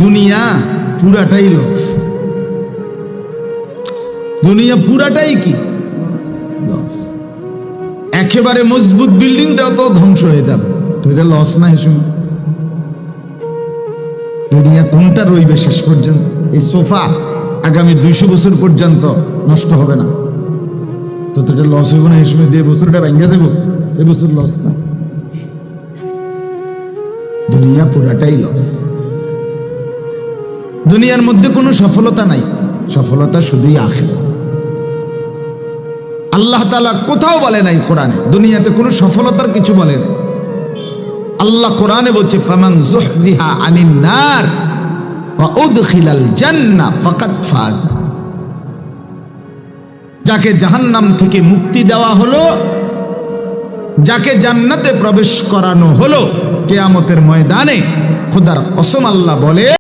দুনিয়া পুরাটাই লস। দুনিয়া পুরাটাই কি লস। একেবারে মজবুত বিল্ডিংটাও তো ধ্বংস হয়ে যাবে, তো এটা লস না? হিসেবে দুনিয়া কোনটা রইবে শেষ পর্যন্ত? এই সোফা আগামী 200 বছর পর্যন্ত নষ্ট হবে না, তো এটা লস হইব না? হিসেবে যে বছরটা ভেঙে দেব এ বছর লস না? দুনিয়া পুরাটাই লস। দুনিয়ার মধ্যে কোনো সফলতা নাই, সফলতা শুধুই আখিরাত। আল্লাহ তাআলা কোথাও বলে নাই কোরআনে দুনিয়াতে কোনো সফলতার কিছু বলেন। আল্লাহ কোরআনে বলছে ফামান যুহজিহা আনিন নার ওয়া উদখিলাল জান্নাহ ফাকাদ ফাজ। যাকে জাহান্নাম থেকে মুক্তি দেওয়া হলো, যাকে জান্নাতে প্রবেশ করানো হলো, কিয়ামতের ময়দানে খোদার কসম আল্লাহ বলে